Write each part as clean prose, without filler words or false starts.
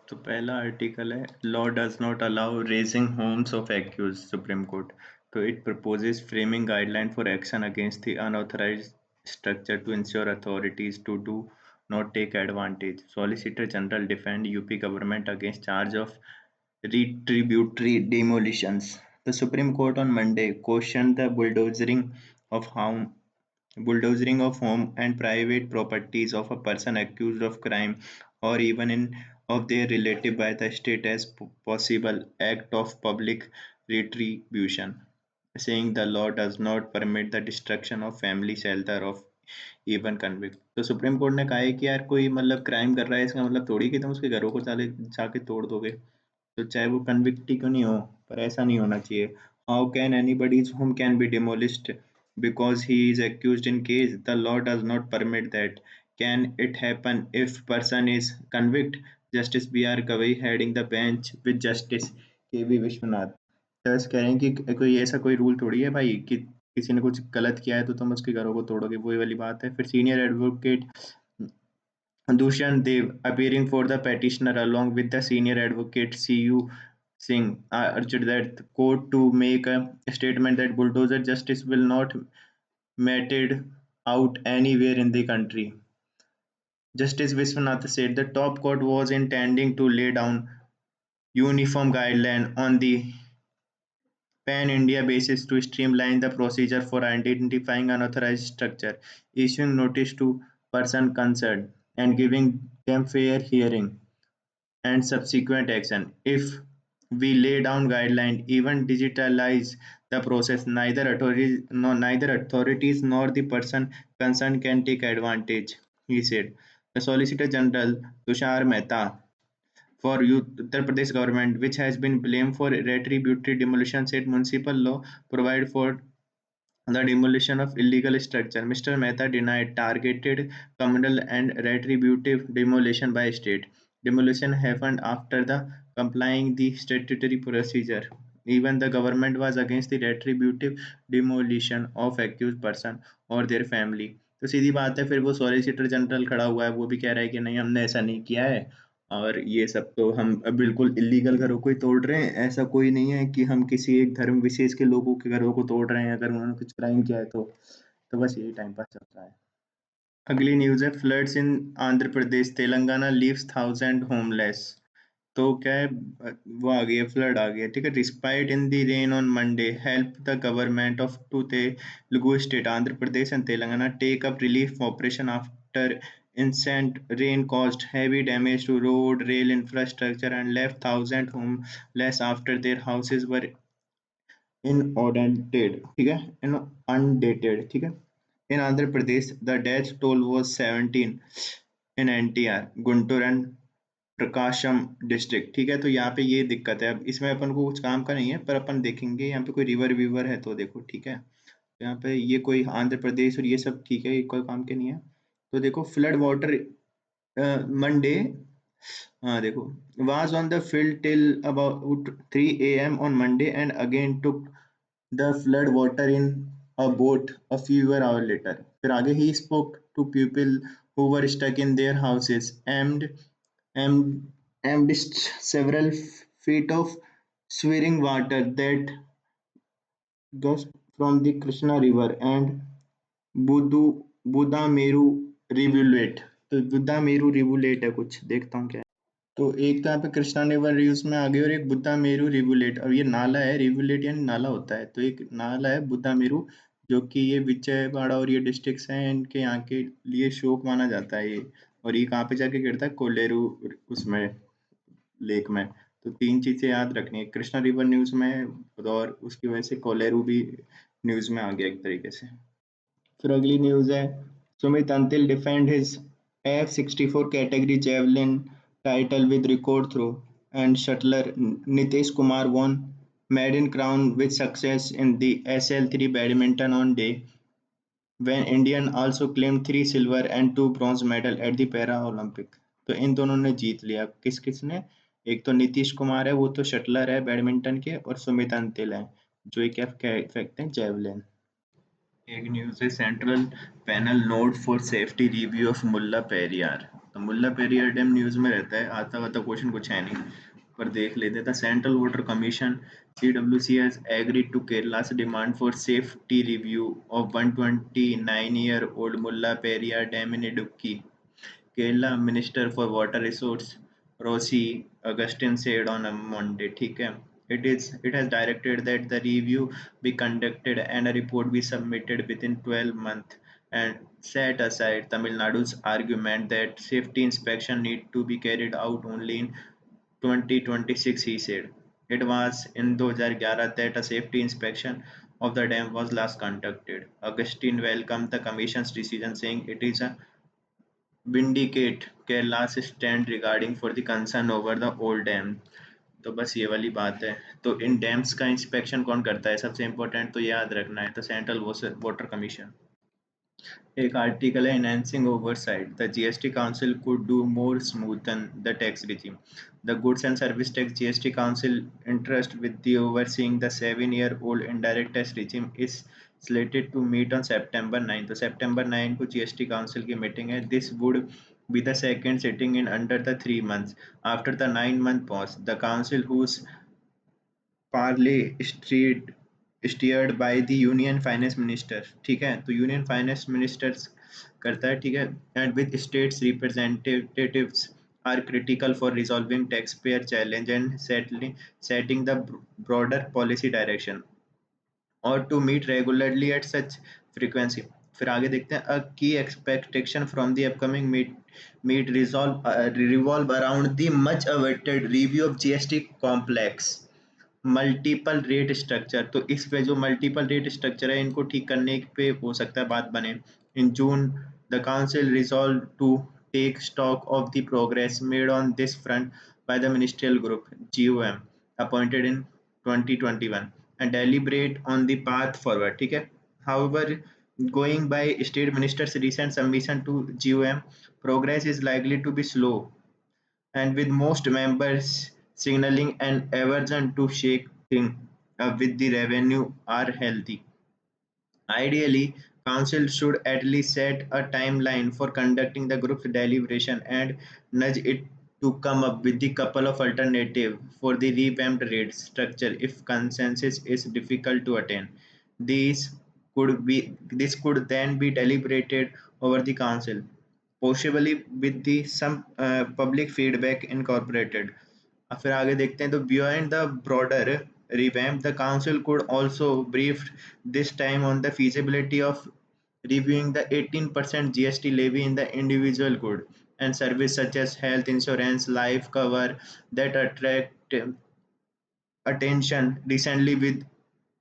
तो पहला आर्टिकल है law does not allow razing homes of accused Supreme Court. तो it proposes framing guideline for action against the unauthorised structure to ensure authorities to do not take advantage. Solicitor General defend UP government against charge of retributory demolitions. The Supreme Court on Monday cautioned the bulldozering of home and private properties of a person accused of crime or even in of their relative by the state as possible act of public retribution, saying the law does not permit the destruction of family shelter of even convict. तो supreme court ने कहा है कि यार कोई मतलब crime कर रहा है इसका मतलब थोड़ी कि तुम उसके घरों को चाले जाके तोड़ दोगे, तो चाहे वो कन्विक्ट ही क्यों नहीं हो, पर ऐसा नहीं होना चाहिए. How can anybody's home can be demolished because he is accused in case the law does not permit that? Can it happen if person is convict? Justice B.R. Gavai heading the bench with Justice K.V. Vishwanath. जज कह रहे हैं कि कोई ऐसा कोई rule थोड़ी है भाई कि किसी ने कुछ गलत किया है तो तुम उसके घरों को तोड़ोगे, वही वाली बात है. फिर senior advocate Dushyant Dev, appearing for the petitioner along with the senior advocate C.U. Singh, urged that the court to make a statement that bulldozer justice will not meted out anywhere in the country. Justice Viswanath said the top court was intending to lay down uniform guideline on the pan-India basis to streamline the procedure for identifying unauthorized structure, issuing notice to person concerned, and giving them fair hearing and subsequent action. If we lay down guidelines, even digitalize the process, neither authorities nor the person concerned can take advantage, he said. The Solicitor General Tushar Mehta for Uttar Pradesh government, which has been blamed for retributory demolition, said municipal law provide for the demolition of illegal structure. Mr. Mehta denied targeted communal and retributive demolition by state. Demolition happened after the complying the statutory procedure. Even the government was against the retributive demolition of accused person or their family. तो सीधी बात है, फिर वो solicitor general खड़ा हुआ है, वो भी कह रहा है कि नहीं हमने ऐसा नहीं किया है और ये सब तो हम बिल्कुल इलीगल घरों को ही तोड़ रहे हैं. ऐसा कोई नहीं है कि हम किसी एक धर्म विशेष के लोगों के घरों को तोड़ रहे हैं अगर उन्होंने कुछ क्राइम किया है तो बस यही टाइम पास चल रहा है. अगली न्यूज़ है फ्लड्स इन Andhra Pradesh, Telangana leaves thousand homeless. तो क्या है, वो आ गई है, फ्लड आ गई है, ठीक है. Respite in the rain on Monday help the government of two Telugu state Andhra Pradesh and Telangana take up relief operation after incessant rain caused heavy damage to road, rail infrastructure and left thousands homeless after their houses were inundated. ठीक है, inundated, ठीक है. In Andhra Pradesh, the death toll was 17 in NTR, Guntur and Prakasam district. ठीक है, तो यहाँ पे ये दिक्कत है. अब इसमें अपन को कुछ काम का नहीं है, पर अपन देखेंगे यहाँ पे कोई रिवर विवर है तो देखो, ठीक है. यहाँ पे ये कोई आंध्र प्रदेश और ये सब ठीक है, ये कोई काम के नहीं है. तो देखो फ्लड वाटर मंडे, हाँ देखो, was on the field till about 3 a.m. on Monday and again took the flood water in a boat a few hours later. फिर आगे he spoke to people who were stuck in their houses and amidst several feet of swirling water that gushed from the Krishna River and बुदू बुदामेरू rivulet. तो बुदामेरू rivulet है, कुछ देखता हूँ क्या है. तो एक तो यहाँ पे कृष्णा रिवर रिव्यूज में आ गई और एक बुदामेरू रिवुलेट. और ये नाला है, रिवुलेट यानी नाला होता है, तो एक नाला है बुदामेरू जो कि ये विजयवाड़ा और ये डिस्ट्रिक्ट्स हैं इनके यहाँ के लिए शोक माना जाता है ये. और ये कहाँ पे जाके गिरता है, कोलेरू उसमें लेक में. तो तीन चीजें याद रखनी है, कृष्णा रिवर न्यूज में और उसकी वजह से कोलेरू भी न्यूज में आ गया एक तरीके से. फिर अगली न्यूज है Sumit Antil defend his F-64 category javelin title with record throw and shuttler Nitish Kumar won maiden crown with success in the SL3 badminton on day when Indian also claimed 3 silver and 2 bronze medal at the Para Olympic. तो इन दोनों ने जीत लिया. किस किस ने, एक तो नीतीश कुमार है, वो तो शटलर है बैडमिंटन के, और सुमित अंतिल है जो एक फेंकते हैं जेवलिन. एक न्यूज है central panel note for safety review of Mullaperiyar. Mullaperiyar dam news में रहता है, आता वाता क्वेश्चन कुछ है नहीं, पर देख लेते थे। Central water commission CWC has agreed to Kerala's demand for safety review of 129-year-old Mulla Periyar Dam in Idukki. Kerala Minister for Water Resources Rosie Augustine said on a Monday, ठीक है, it has directed that the review be conducted and a report be submitted within 12 months, and set aside Tamil Nadu's argument that safety inspection need to be carried out only in 2026. He said it was in 2011 that a safety inspection of the dam was last conducted. Augustine welcomed the commission's decision, saying it is a vindicate Kerala's stand regarding for the concern over the old dam. तो बस ये वाली बात है। तो इन dams का inspection कौन करता है, सबसे इम्पोर्टेंट तो याद रखना है, तो सेंट्रल वाटर कमीशन। एक आर्टिकल है enhancing oversight. The GST Council could do more smoothen the tax regime. The Goods and Service Tax GST Council entrusted with the overseeing the 7-year-old indirect tax regime is slated to meet on September 9. तो September 9 को GST Council की meeting है. This would be the second sitting in under the 3 months after the 9-month pause. The council, whose Parle street steered by the union finance minister, ठीक है, तो union finance minister करता है, ठीक है, and with states representatives are critical for resolving tax payer challenge and setting the broader policy direction और to meet regularly at such frequency. फिर आगे देखते हैं, a key expectation from the upcoming meet revolve around the much awaited review of GST complex multiple rate structure. तो इस पे जो multiple rate structure है इनको ठीक करने पे हो सकता है बात बने। In June the council resolve to take stock of the progress made on this front by the ministerial group GOM appointed in 2021 and deliberate on the path forward, ठीक है। However, going by state minister's recent submission to GOM, progress is likely to be slow and with most members signaling an aversion to shake things up with the revenue are healthy. Ideally, council should at least set a timeline for conducting the group's deliberation and nudge it to come up with a couple of alternatives for the revamped rate structure if consensus is difficult to attain. These this could then be deliberated over the council, possibly with the some public feedback incorporated. फिर आगे देखते हैं, तो beyond the broader revamp, the council could also brief this time on the feasibility of reviewing the 18% GST levy in the individual good and service such as health insurance, life cover that attract attention recently with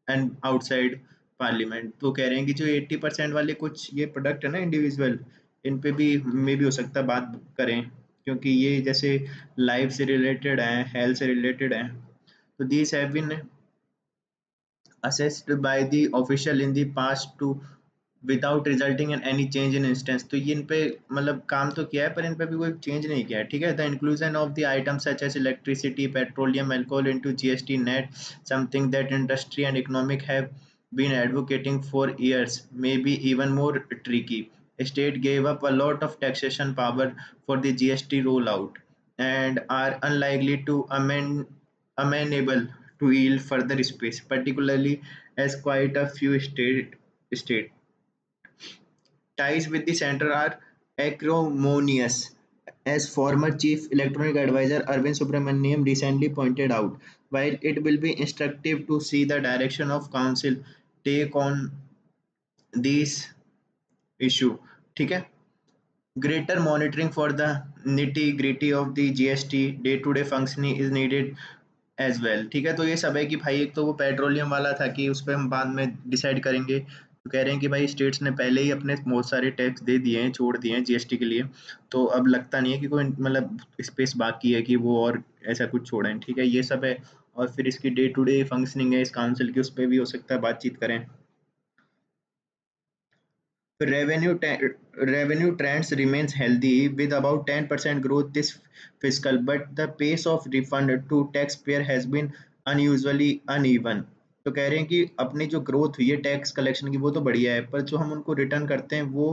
and outside parliament. तो कह रहे हैं कि जो 80% वाले कुछ ये product है ना इंडिविजुअल, इन पे भी मे भी हो सकता है बात करें, क्योंकि ये जैसे लाइफ से रिलेटेड है, हेल्थ से रिलेटेड है। तो these have been assessed by the official in the past to without resulting in any change in instance। तो ये इन पे मतलब काम तो किया है पर इन पे भी कोई चेंज नहीं किया है, ठीक है। The inclusion of the item such as electricity, petroleum, alcohol into GST net, something that industry and economic have been advocating for years, may be even more tricky. State gave up a lot of taxation power for the GST rollout and are unlikely to amenable to yield further space, particularly as quite a few state ties with the center are acrimonious, as former Chief Electronic Advisor Arvind Subramaniam recently pointed out. While it will be instructive to see the direction of council take on these issue, ठीक है, greater monitoring for the nitty-gritty of the GST day-to-day functioning is needed as well, ठीक है। तो ये सब है कि भाई एक तो वो पेट्रोलियम वाला था कि उस पर हम बाद में डिसाइड करेंगे, तो कह रहे हैं कि भाई स्टेट्स ने पहले ही अपने बहुत सारे टैक्स दे दिए हैं, छोड़ दिए हैं जीएसटी के लिए, तो अब लगता नहीं है कि कोई मतलब स्पेस बाकी है कि वो और ऐसा कुछ छोड़ें, ठीक है, ये सब है। और फिर इसकी डे टू डे फंक्शनिंग है इस काउंसिल की, उस पर भी हो सकता है बातचीत करें। Revenue trends remains healthy with about 10% growth this fiscal, but the pace of refund to taxpayer has been unusually uneven। तो कह रहे हैं कि अपनी जो ग्रोथ हुई है टैक्स कलेक्शन की वो तो बढ़िया है, पर जो हम उनको रिटर्न करते हैं वो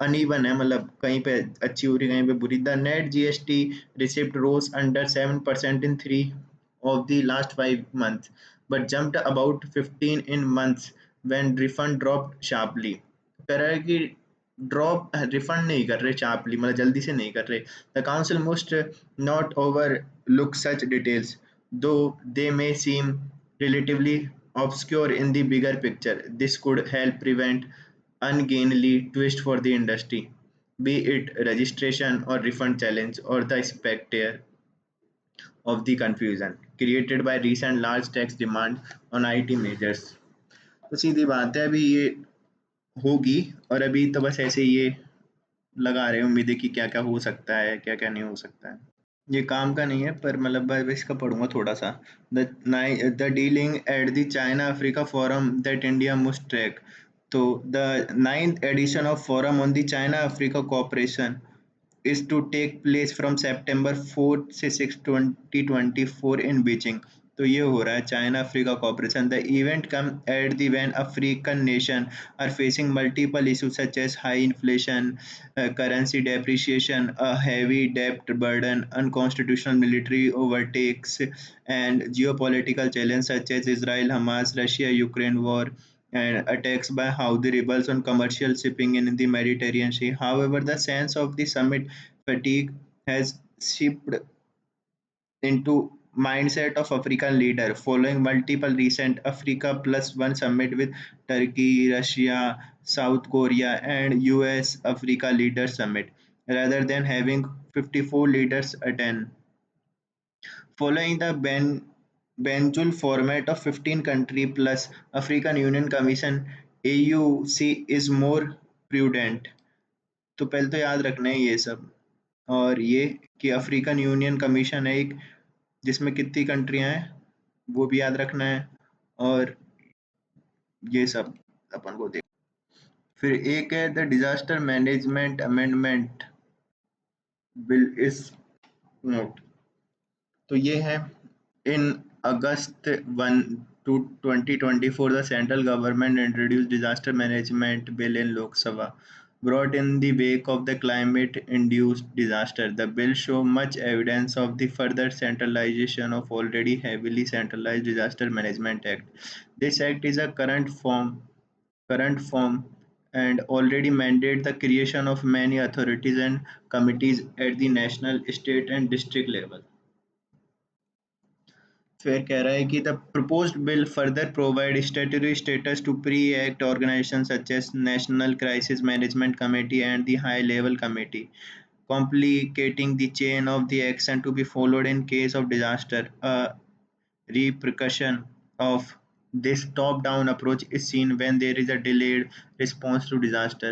अनइवन है, मतलब कहीं पे अच्छी हो रही कहीं पे बुरी. The net GST receipt rose under 7% in 3 of the last 5 months, but jumped about 15 in months when refund dropped sharply. कह रहा है कि ड्रॉप रिफंड नहीं कर रहे शार्पली, मतलब जल्दी से नहीं कर रहे. The council must not overlook such details, though they may seem relatively obscure in the bigger picture. This could help prevent ungainly twist for the industry, be it registration or refund challenge or the specter of the confusion created by recent large tax demand on IT majors. तो सीधी बात है, अभी ये होगी, और अभी तो बस ऐसे ये लगा रहे हैं उम्मीदें कि क्या क्या हो सकता है, क्या क्या नहीं हो सकता है. ये काम का नहीं है, पर मतलब मैं इसका पढ़ूंगा थोड़ा सा. The dealing at the China Africa forum that India must track. तो the ninth edition of forum on the China Africa cooperation is to take place from September 4 से 6 2024 in Beijing. तो ये हो रहा है China Africa cooperation. The event come at the when African nation are facing multiple issues such as high inflation, currency depreciation, a heavy debt burden, unconstitutional military overtakes, and geopolitical challenges such as Israel Hamas Russia Ukraine war and attacks by Houthi rebels on commercial shipping in the Mediterranean Sea. However, the sense of the summit fatigue has seeped into mindset of African leader following multiple recent Africa Plus One summit with Turkey, Russia, South Korea, and US Africa Leaders Summit, rather than having 54 leaders attend. Following the Banjul format of 15 country plus African Union Commission, AUC is more prudent. तो पहले तो याद रखना है ये सब, और ये कि अफ्रीकन यूनियन कमीशन है एक, जिसमें कितनी कंट्रियां हैं वो भी याद रखना है, और ये सब अपन को देख. फिर एक है the disaster management amendment bill is note. तो ये है इन अगस्त 1 to 2024 the central government introduced disaster management bill in Lok Sabha, brought in the wake of the climate induced disaster. The bill show much evidence of the further centralization of already heavily centralized disaster management act. This act is a current form and already mandate the creation of many authorities and committees at the national, state and district level. फिर कह रहा है कि the proposed bill further provide statutory status to pre-act organizations such as National Crisis Management Committee and the High Level Committee, complicating the chain of the action to be followed in case of disaster. A repercussion of this top-down approach is seen when there is a delayed response to disaster,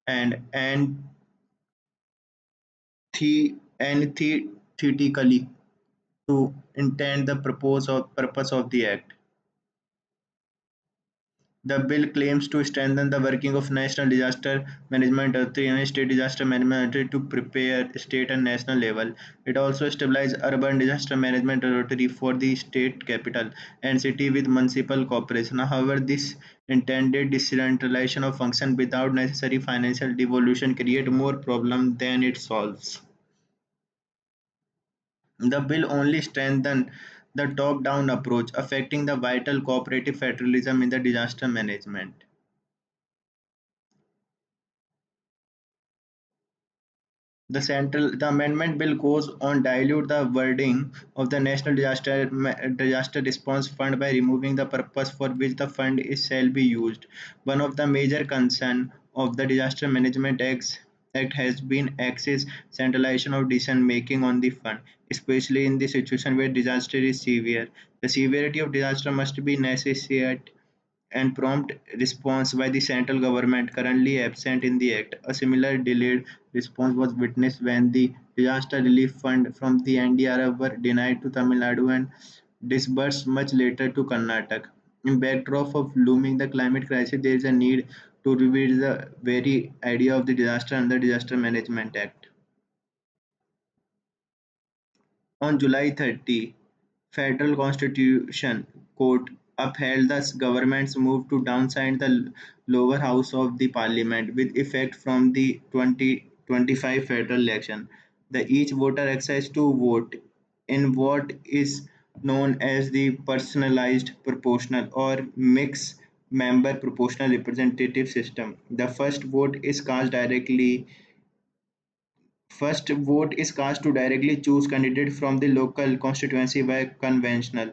and antithetically to intend the purpose of the act. The bill claims to strengthen the working of National Disaster Management Authority and State Disaster Management Authority to prepare state and national level. It also establishes Urban Disaster Management Authority for the state capital and city with municipal cooperation. However, this intended decentralization of function without necessary financial devolution create more problem than it solves. The bill only strengthened the top-down approach, affecting the vital cooperative federalism in the disaster management. The amendment bill goes on dilute the wording of the National Disaster Response Fund by removing the purpose for which the fund is shall be used. One of the major concerns of the Disaster Management Act has been excess centralization of decision making on the fund, especially in the situation where disaster is severe. The severity of disaster must be necessitate and prompt response by the central government currently absent in the act. A similar delayed response was witnessed when the disaster relief fund from the NDRF were denied to Tamil Nadu and disbursed much later to Karnataka. In backdrop of looming the climate crisis, there is a need to revisit the very idea of the disaster under Disaster Management Act. On July 30, Federal Constitution Court upheld the government's move to downsize the lower house of the parliament with effect from the 2025 federal election. The each voter access to vote in what is known as the personalized proportional or mixed member proportional representative system. The first vote is cast to directly choose candidate from the local constituency by conventional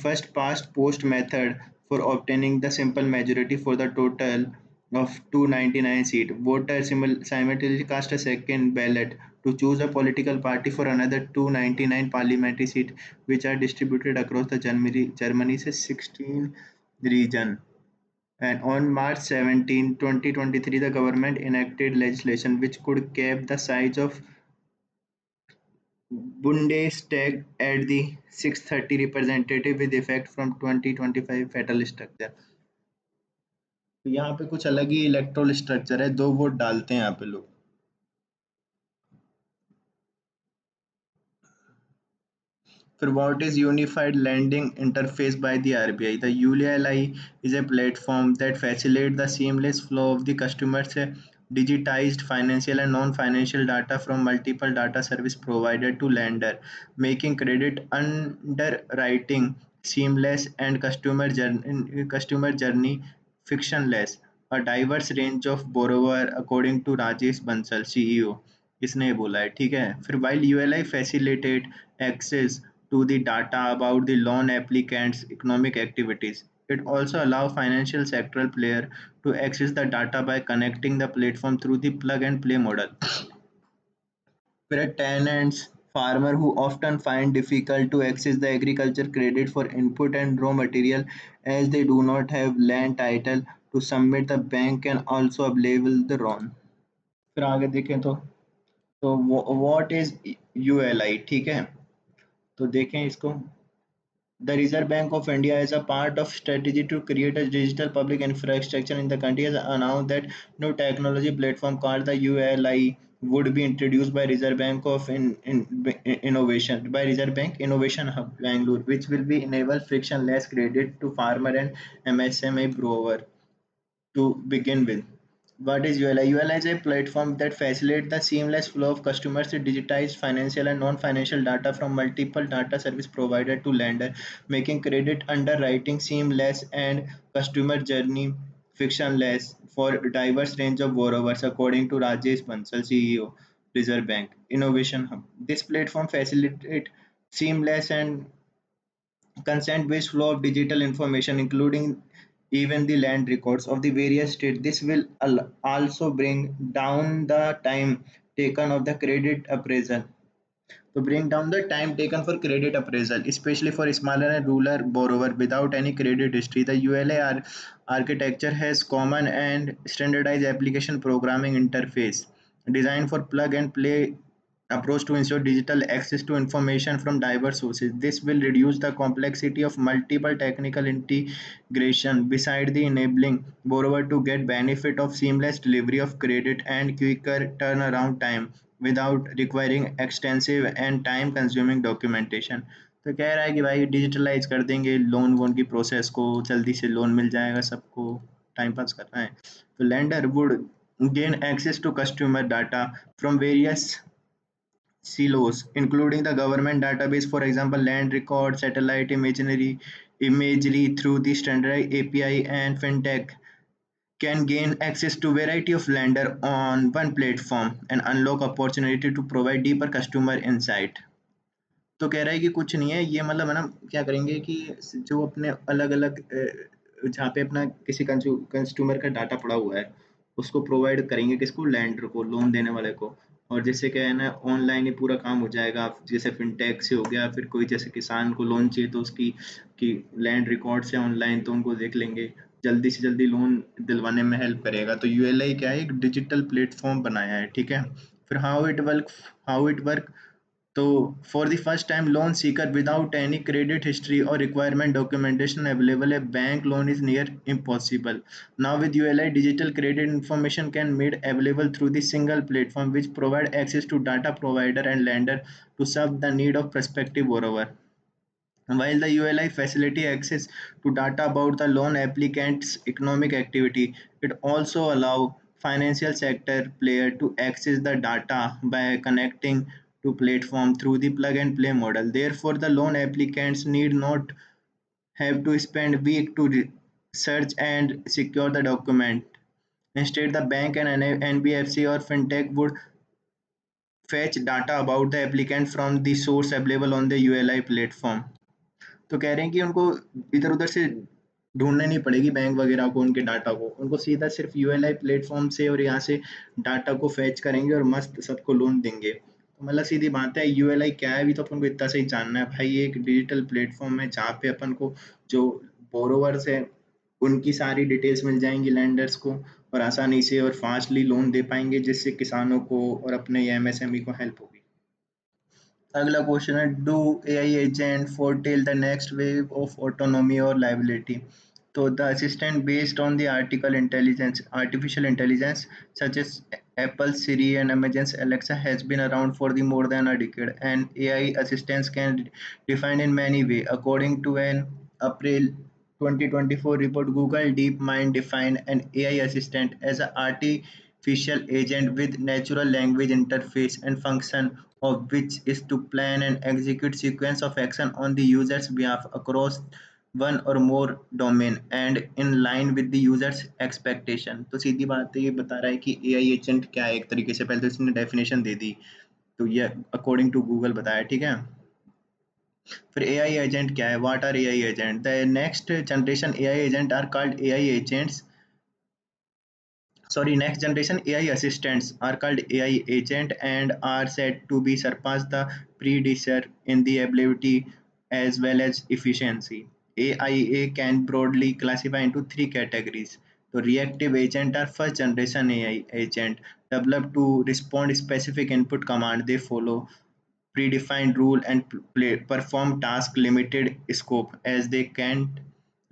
first past post method for obtaining the simple majority for the total of 299 seats. Voters simultaneously cast a second ballot to choose a political party for another 299 parliamentary seats, which are distributed across the Germany's 16 region. And on March 17, 2023, the government enacted legislation which could cap the size of Bundestag at the 630 representative with effect from 2025 federal structure. तो यहाँ पे कुछ अलग ही electoral structure है, दो vote डालते हैं यहाँ पे लोग। For what is Unified Lending Interface by the RBI? The ULI is a platform that facilitates the seamless flow of the customer's digitized financial and non-financial data from multiple data service provided to lender, making credit underwriting seamless and customer journey frictionless. A diverse range of borrower, according to Rajesh Bansal, CEO, इसने बोला है, ठीक है। फिर while ULI facilitate access to the data about the loan applicants' economic activities, it also allows financial sector players to access the data by connecting the platform through the plug and play model. Where tenants, farmers who often find difficult to access the agriculture credit for input and raw material as they do not have land title to submit, the bank can also available the loan। फिर आगे देखें तो what is ULI, ठीक है। तो देखें इसको। The Reserve Bank of India, as a part of strategy to create a digital public infrastructure in the country, has announced that new technology platform called the ULI would be introduced by Reserve Bank of Innovation by Reserve Bank Innovation Hub Bangalore, which will be enable frictionless credit to farmer and MSME grower. To begin with, what is ULI? ULI is a platform that facilitates the seamless flow of customers to digitize financial and non-financial data from multiple data service provided to lender, making credit underwriting seamless and customer journey frictionless for a diverse range of borrowers, according to Rajesh Bansal, CEO, Reserve Bank Innovation Hub. This platform facilitates seamless and consent-based flow of digital information, including even the land records of the various states. This will also bring down the time taken of the credit appraisal. To bring down the time taken for credit appraisal, especially for smaller and rural borrower without any credit history. The ULA architecture has common and standardized application programming interface designed for plug and play approach to ensure digital access to information from diverse sources. This will reduce the complexity of multiple technical integration beside the enabling borrower to get benefit of seamless delivery of credit and quicker turnaround time without requiring extensive and time consuming documentation। तो कह रहा है कि भाई digitalise कर देंगे loan वोन की प्रोसेस को, जल्दी से लोन मिल जाएगा सबको, टाइम पास करना है। तो lender would gain access to customer data from various silos, including the government database, for example, land records, satellite imagery through the standard API, and fintech can gain access to variety of lender on one platform and unlock opportunity to provide deeper customer insight। तो कह रहा है कि कुछ नहीं है ये, मतलब है ना, क्या करेंगे कि जो अपने अलग अलग जहाँ पे अपना किसी कंज्यूमर का डाटा पड़ा हुआ है उसको प्रोवाइड करेंगे, किसको, लैंडर को, लोन देने वाले को। और जिससे क्या है ना, ऑनलाइन ही पूरा काम हो जाएगा। आप जैसे फिनटेक से हो गया, फिर कोई जैसे किसान को लोन चाहिए तो उसकी की लैंड रिकॉर्ड से ऑनलाइन तो उनको देख लेंगे, जल्दी से जल्दी लोन दिलवाने में हेल्प करेगा। तो यूएलआई क्या है, एक डिजिटल प्लेटफॉर्म बनाया है, ठीक है। फिर how it work. so, for the first time loan seeker without any credit history or requirement documentation available, a bank loan is near impossible. Now with ULI, digital credit information can made available through the single platform which provide access to data provider and lender to serve the need of prospective borrower. While the ULI facility access to data about the loan applicant's economic activity, it also allow financial sector player to access the data by connecting to platform through the plug and play model. Therefore, the loan applicants need not have to spend week to search and secure the document. Instead, the bank and NBFC or fintech would fetch data about the applicant from the source available on the ULI platform. तो कह रहे हैं कि उनको इधर-उधर से ढूँढने नहीं पड़ेगी बैंक वगैरह को उनके डाटा को। उनको सीधा सिर्फ़ यूएलआई प्लेटफ़ॉर्म से और यहाँ से डाटा को फ़ेच करेंगे और मस्त सबको लोन देंगे। तो मतलब सीधी बात है यूएलआई क्या है अभी तो अपन को इतना सा ही जानना है। भाई ये एक डिजिटल प्लेटफ़ॉर्म है जहाँ पे अपन को जो बोरोवर्स हैं उनकी सारी डिटेल्स मिल जाएँगी लेंडर्स को और आसानी से और फ़ास्टली लोन दे पाएँगे जिससे किसानों को और अपने एमएसएमई को हेल्प होगी। अगला क्वेश्चन है do AI agent foretell the next wave of autonomy or liability? So the assistant based on the artificial intelligence such as Apple Siri and Amazon's Alexa has been around for the more than a decade, and AI assistants can define in many ways. According to an April 2024 report, Google DeepMind defined an AI assistant as an artificial agent with natural language interface and function of which is to plan and execute sequence of action on the user's behalf across one or more domain and in line with the users expectation। तो सीधी बात है ये बता रहा है कि AI agent क्या है एक तरीके से पहले तो इसने डेफिनेशन दे दी तो ये अकॉर्डिंग टू गूगल बताया ठीक है। फिर एआई एजेंट क्या है what are AI agent the next generation AI agent are called AI agents sorry next generation AI assistants are called AI agent and are said to be surpass the predecessor in the ability as well as efficiency. AIA can broadly classify into three categories. The reactive agent are first generation AI agent developed to respond specific input command. They follow predefined rule and perform task limited scope as they can't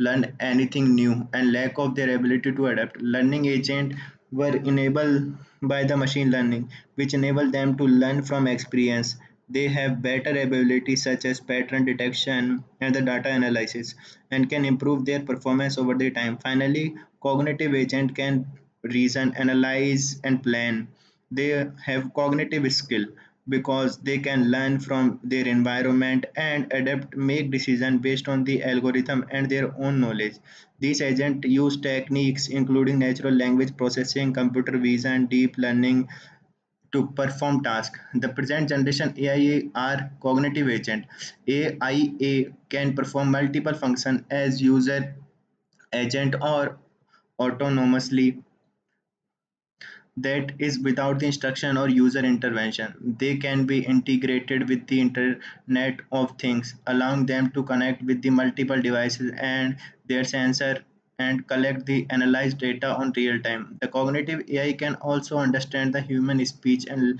learn anything new and lack of their ability to adapt. Learning agents were enabled by the machine learning, which enable them to learn from experience. They have better abilities such as pattern detection and the data analysis and can improve their performance over the time. Finally, cognitive agent can reason, analyze and plan. They have cognitive skill because they can learn from their environment and adapt make decisions based on the algorithm and their own knowledge. These agents use techniques including natural language processing, computer vision, deep learning to perform tasks. The present generation AIA are cognitive agent. AIA can perform multiple functions as user agent or autonomously that is without the instruction or user intervention. They can be integrated with the Internet of Things, allowing them to connect with the multiple devices and their sensor and collect the analyzed data on real time. The cognitive AI can also understand the human speech and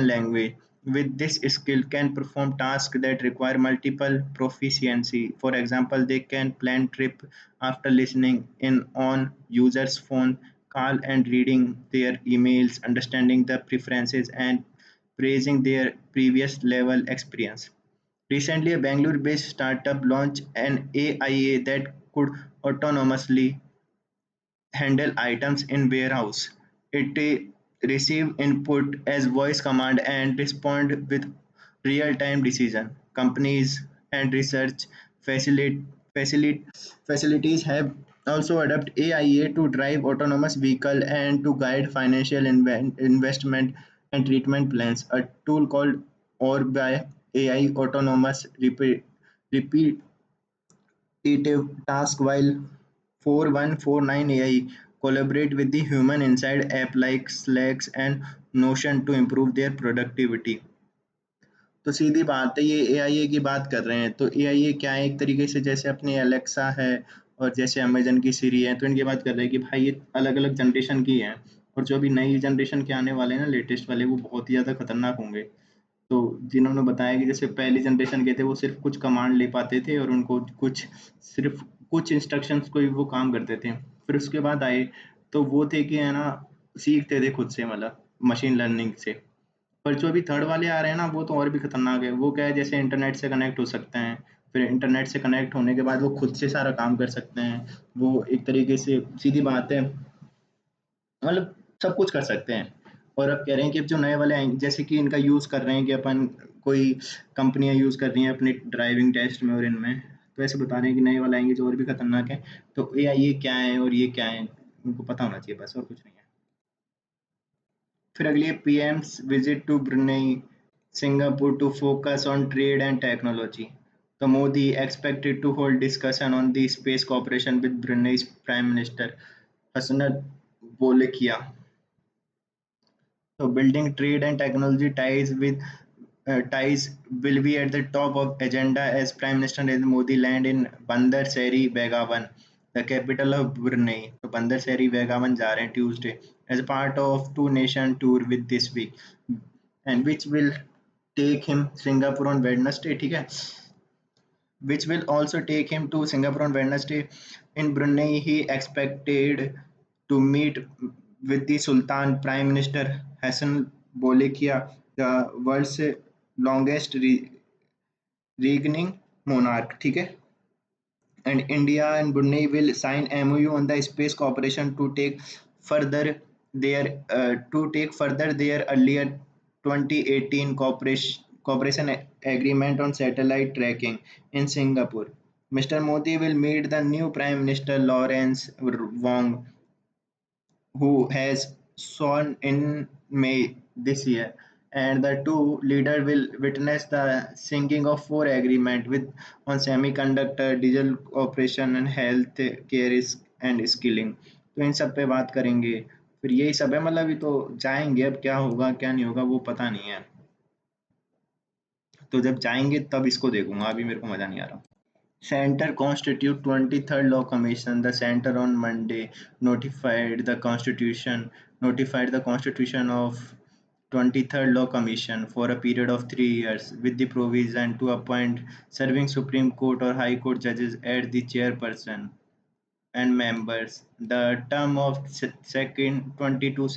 language. With this skill can perform tasks that require multiple proficiency. For example, they can plan trip after listening in on user's phone call and reading their emails, understanding the preferences, and praising their previous level experience. Recently, a Bangalore based startup launched an AIA that could autonomously handle items in warehouse. It receive input as voice command and respond with real-time decision. Companies and research facility, facility, facilities have also adopted AIA to drive autonomous vehicle and to guide financial investment and treatment plans. A tool called Orbi AI autonomous repetitive task while 4149 AI collaborate with the human inside app like Slack and Notion to improve their productivity। तो सीधी बात है ये AIA की बात कर रहे हैं तो एआईए क्या है एक तरीके से जैसे अपनी अलेक्सा है और जैसे अमेजन की सीरी है तो इनकी बात कर रहे हैं कि भाई ये अलग अलग जनरेशन की हैं और जो अभी नई जनरेशन के आने वाले हैं ना लेटेस्ट वाले वो बहुत ही ज़्यादा खतरनाक होंगे। तो जिन्होंने बताया कि जैसे पहली जनरेशन के थे वो सिर्फ कुछ कमांड ले पाते थे और उनको कुछ सिर्फ कुछ इंस्ट्रक्शंस को ही वो काम करते थे। फिर उसके बाद आए तो वो थे कि है ना सीखते थे खुद से मतलब मशीन लर्निंग से। पर जो अभी थर्ड वाले आ रहे हैं ना वो तो और भी खतरनाक है। वो क्या है जैसे इंटरनेट से कनेक्ट हो सकते हैं फिर इंटरनेट से कनेक्ट होने के बाद वो खुद से सारा काम कर सकते हैं। वो एक तरीके से सीधी बात है, मतलब सब कुछ कर सकते हैं। और अब कह रहे हैं कि अब जो नए वाले आएंगे, जैसे कि इनका यूज़ कर रहे हैं कि अपन कोई कंपनियां यूज़ कर रही हैं अपने ड्राइविंग टेस्ट में और इनमें, तो ऐसे बता रहे हैं कि नए वाले आएंगे जो और भी खतरनाक है। तो ये क्या है और ये क्या है, उनको पता होना चाहिए बस, और कुछ नहीं है। फिर अगली है PM's visit to Brunei, Singapore to focus on trade and technology. तो Modi expected to hold discussion on the space cooperation with Brunei's Prime Minister Hassanat Bolkiah. So building trade and technology ties will be at the top of agenda as Prime Minister Narendra Modi land in Bandar Seri Begawan, the capital of Brunei. तो बंदर शेरी बेगावन जा रहे हैं Tuesday as part of two-nation tour with this week, and which will take him Singapore on Wednesday. ठीक है, which will also take him to Singapore on Wednesday. In Brunei, he expected to meet with the Sultan Prime Minister Hassan Bolkiah, the world's longest reigning monarch. ठीक है, and India and Brunei will sign MOU on the space cooperation further to take further their earlier 2018 cooperation agreement on satellite tracking in Singapore. Mr. Modi will meet the new Prime Minister Lawrence Wong, who has sworn in May this year, and the two leaders will witness the signing of four agreements with on semiconductor, digital operation and health care and skilling. तो इन सब पे बात करेंगे। फिर यही सब है, मतलब अभी तो जाएंगे, अब क्या होगा क्या नहीं होगा वो पता नहीं है। तो जब जाएंगे तब इसको देखूंगा, अभी मेरे को मजा नहीं आ रहा। Center constitute 23rd Law Commission. The center on Monday notified the constitution of 23rd Law Commission for a period of 3 years with the provision to appoint serving Supreme Court or High Court judges as the chairperson and members. The term of second 22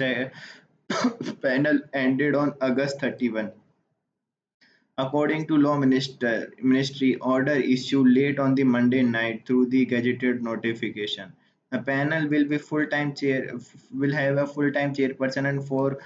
panel ended on August 31. According to Law Ministry order issued late on the Monday night through the gazetted notification. The panel will have a full-time chairperson and four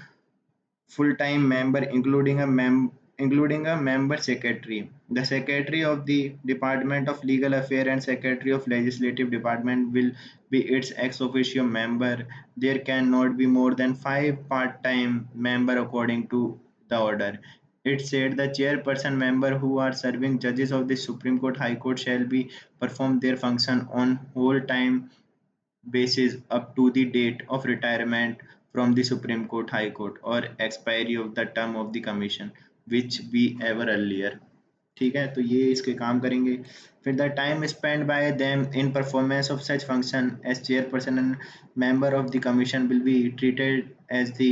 full-time member, including a member secretary. The secretary of the Department of Legal Affairs and secretary of Legislative Department will be its ex officio member. There cannot be more than five part-time member according to the order. It said the chairperson member who are serving judges of the Supreme Court, High Court shall be perform their function on whole time basis up to the date of retirement from the Supreme Court, High Court or expiry of the term of the commission which be ever earlier. ठीक है, तो ये इसके काम करेंगे। फिर the time spend by them in performance of such function as chairperson and member of the commission will be treated as the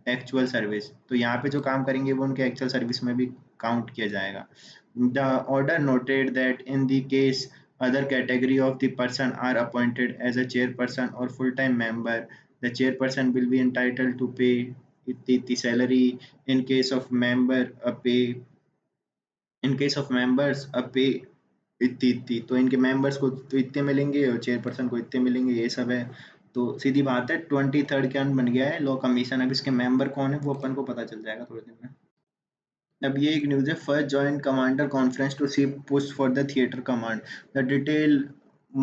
actual service. तो यहाँ पे जो काम करेंगे वो उनके एक्चुअल सर्विस में भी काउंट किया जाएगा। The order noted that in the case other category of the person are appointed as a chairperson or full-time member, the chairperson will be entitled to pay the salary. In case of members a pay इतनी तो इनके members को तो इतने मिलेंगे और chairperson को इतने मिलेंगे, ये सब है। तो सीधी बात है, 23rd क्या बन गया है लॉ कमीशन। अब इसके मेंबर कौन है वो अपन को पता चल जाएगा थोड़े दिन में। अब ये एक न्यूज़ है, first joint commander conference to see push for the theatre command. The detail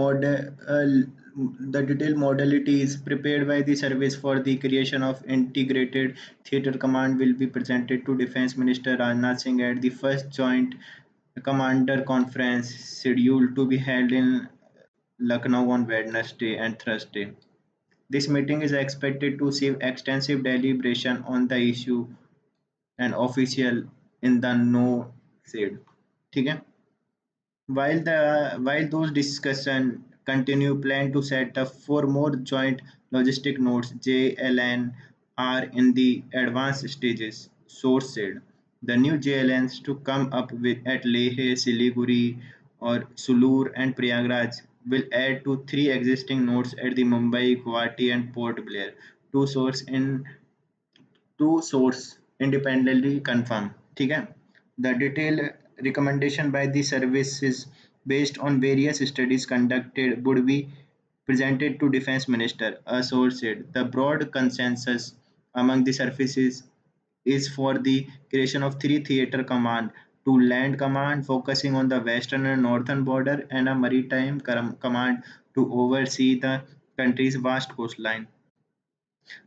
model the detailed modalities prepared by the service for the creation of integrated theater command will be presented to Defense Minister Rajnath Singh at the first joint commander conference scheduled to be held in Lucknow on Wednesday and Thursday. This meeting is expected to see extensive deliberation on the issue, an official in the know said. ठीक है, while those discussion continue, plan to set up four more joint logistic nodes JLN are in the advanced stages, source said. The new JLNs to come up with at Leh, Siliguri or Sulur and Prayagraj will add to three existing nodes at the Mumbai, Guwahati and Port Blair. Two source independently confirm. ठीक है, the detailed recommendation by the services based on various studies conducted would be presented to defense minister, a source said. The broad consensus among the services is for the creation of three theater command, two land command focusing on the western and northern border, and a maritime command to oversee the country's vast coastline.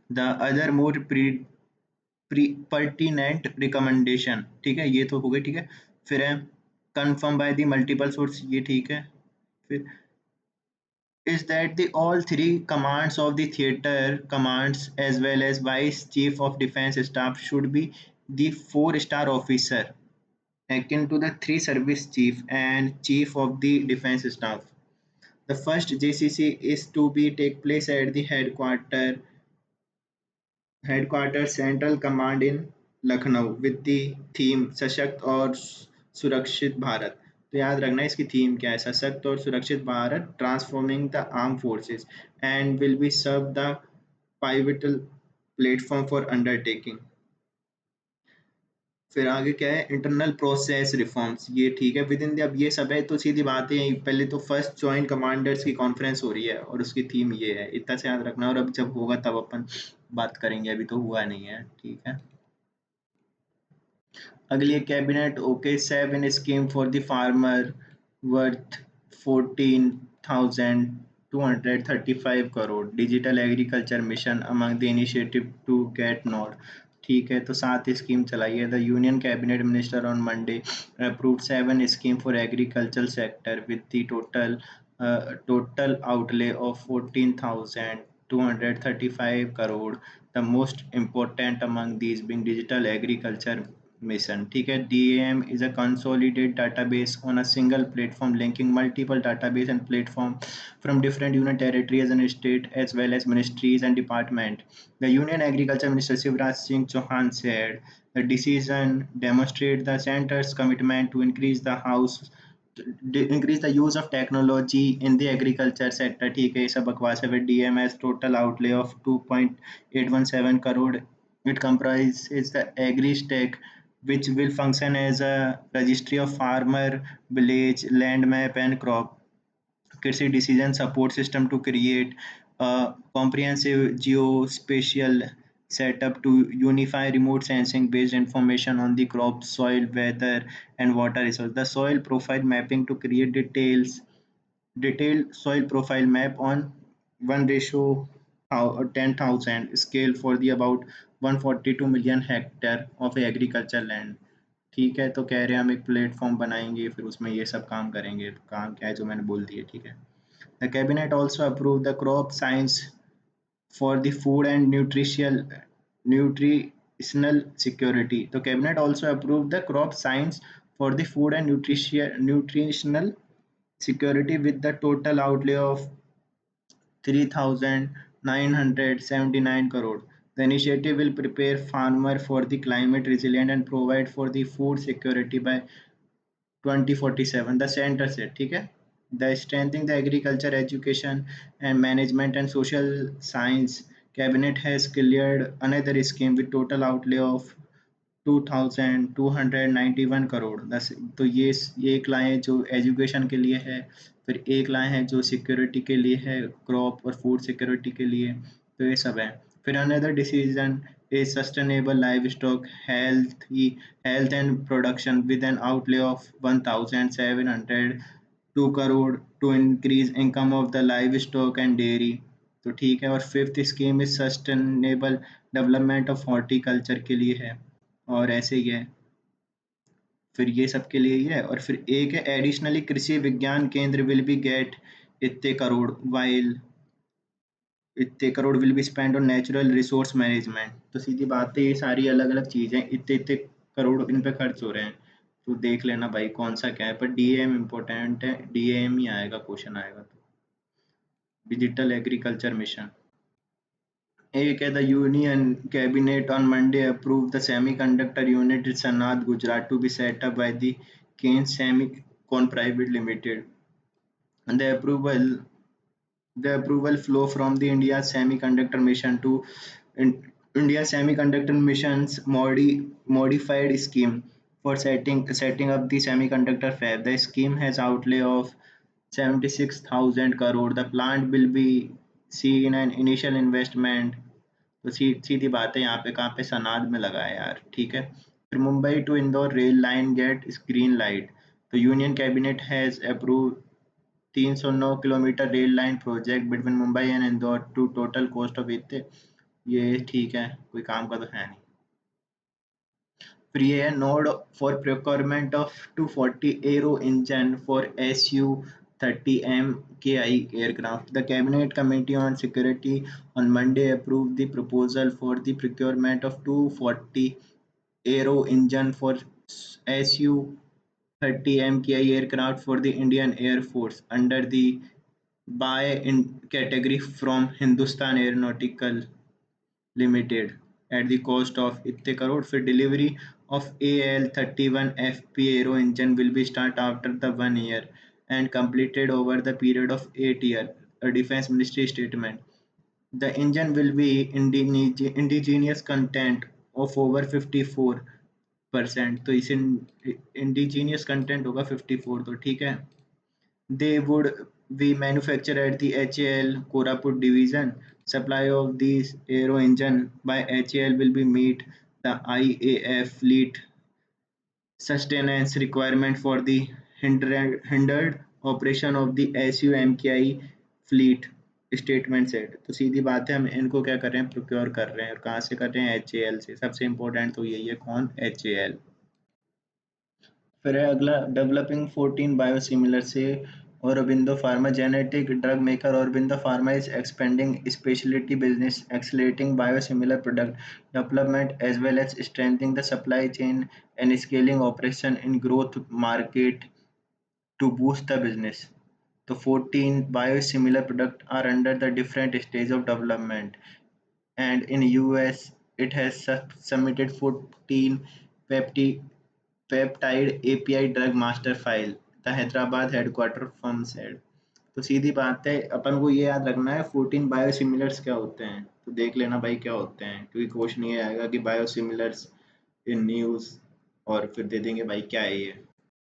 The other more pertinent recommendation, ठीक है, ये तो हो गई, ठीक है। फिर है confirmed by the multiple source, ये ठीक है। फिर is that the all three commands of the theater commands as well as vice chief of defense staff should be the four-star officer akin to the three service chief and chief of the defense staff. The first JCC is to be take place at the headquarters Central Command in Lucknow with the theme सशक्त और सुरक्षित भारत। तो याद रखना इसकी theme क्या है, सशक्त और सुरक्षित Bharat, transforming the arm forces, and will be serve the pivotal platform for undertaking. फिर आगे क्या है, इंटरनल प्रोसेस रिफॉर्म्स, ये ठीक है विद इन अब ये सब है। तो सीधी बात है, पहले तो फर्स्ट जॉइंट कमांडर्स की कॉन्फ्रेंस हो रही है और उसकी थीम ये है, इतना से याद रखना। और अब जब होगा तब अपन बात करेंगे, अभी तो हुआ नहीं है, ठीक है। अगली cabinet okay 7 scheme for the farmer worth 14,235 crore, digital agriculture mission among the initiative to get node. ठीक है, तो 7 स्कीम चलाई है। The union cabinet minister on Monday approved 7 scheme for agriculture sector with the total outlay of 14,235 crore. The most important among these being digital agriculture mission. ठीक है, DAM is a consolidated database on a single platform linking multiple database and platform from different union territories and state as well as ministries and department. The Union Agriculture Minister Shivraj Singh Chauhan said the decision demonstrates the center's commitment to increase the use of technology in the agriculture sector। ठीक है, ये सब बकवास है। with DMS total outlay of 2.817 crore, it comprises the AgriStack, which will function as a registry of farmer, village, land map and crop कृषि decision support system to create a comprehensive geospatial setup to unify remote sensing based information on the crop, soil, weather, and water resource. The soil profile mapping to create detailed soil profile map on 1 ratio 10,000 scale for the about 142 million hectare of agriculture land। ठीक है, तो कह रहे हैं हम एक platform बनाएंगे, फिर उसमें ये सब काम करेंगे। तो काम क्या है जो मैंने बोल दिया, ठीक है। The cabinet also approve the crop science for the food and nutritional security. The cabinet also approved the crop science for the food and nutritional security with the total outlay of 3,979 crore. The initiative will prepare farmer for the climate resilient and provide for the food security by 2047, the center said। ठीक है, the strengthening the agriculture education and management and social science cabinet has cleared another scheme with total outlay of 2,291 crore. दस तो ये एक लाए हैं जो education के लिए है, फिर एक लाए हैं जो सिक्योरिटी के लिए है, क्रॉप और फूड सिक्योरिटी के लिए। तो ये सब है। फिर another decision is sustainable livestock health and production with an outlay of 1,702 crore to increase income of the livestock and dairy। तो ठीक है। और fifth scheme is sustainable development of horticulture के लिए है, और ऐसे ही है। फिर ये सब के लिए ही है। और फिर एक है एडिशनली कृषि विज्ञान केंद्र विल बी गेट इतने करोड़ वाइल इतने crore will be spend on natural resource management. तो सीधी बात है, ये सारी अलग अलग चीज़ें इतने इतने करोड़ इन पे खर्च हो रहे हैं। तो देख लेना भाई कौन सा क्या है, पर डीएम इम्पोर्टेंट है, डीएम ही आएगा, क्वेश्चन आएगा तो। डिजिटल एग्रीकल्चर मिशन एक है। The union cabinet on Monday approve the semiconductor unit in Sanand Gujarat to be set up by the Kaynes Semicon Private Limited. The approval the approval flow from the India Semiconductor Mission to India Semiconductor Mission's modified scheme for setting up the semiconductor fab. The scheme has outlay of 76,000 crore. The plant will be seen an initial investment. तो सीधी बात है, यहाँ पे कहाँ पे सनाद में लगा है यार, ठीक है। फिर Mumbai to Indore rail line get green light. तो union cabinet has approve 309 kilometre rail line project between Mumbai and Indore to total cost of इतने, ये ठीक है, कोई काम का तो है नहीं। फिर ये है node for procurement of 240 arrow engine for Su-30 MKI aircraft. The Cabinet Committee on Security on Monday approved the proposal for the procurement of 240 aero engine for Su-30 MKI aircraft for the Indian Air Force under the buy in category from Hindustan Aeronautical Limited at the cost of इतने करोड़। फिर delivery of AL-31FP aero engine will be start after the 1 year and completed over the period of 8 years, a defense ministry statement. The engine will be indigenous content of over 54%, तो इसे indigenous content होगा 54, तो ठीक है। They would be manufactured at the HAL Koraput division. Supply of these aero engine by HAL will be meet the IAF fleet sustenance requirement for the hindered operation of the SUMKI fleet, statement said। तो सीधी बात है, हम इनको क्या कर रहे हैं, procure कर रहे हैं, और कहाँ से कर रहे हैं, HAL से। सबसे इम्पोर्टेंट तो यही है, कौन, HAL। फिर है अगला, डेवलपिंग 14 बायोसिमिलर से। Aurobindo Pharma genetic drug maker Aurobindo Pharma is expanding specialty business, accelerating biosimilar product development as well as strengthening the supply chain and scaling operation in growth market to boost the business. The 14 biosimilar products are under the different stage of development, and in US it has submitted 14 peptide API drug master file, the Hyderabad headquarter firm said। तो सीधी बात है, अपन को ये याद रखना है 14 biosimilars क्या होते हैं, तो देख लेना भाई क्या होते हैं, क्योंकि क्वेश्चन ये आएगा कि बायोसिमिलर्स इन न्यूज़, और फिर दे देंगे भाई क्या है ये।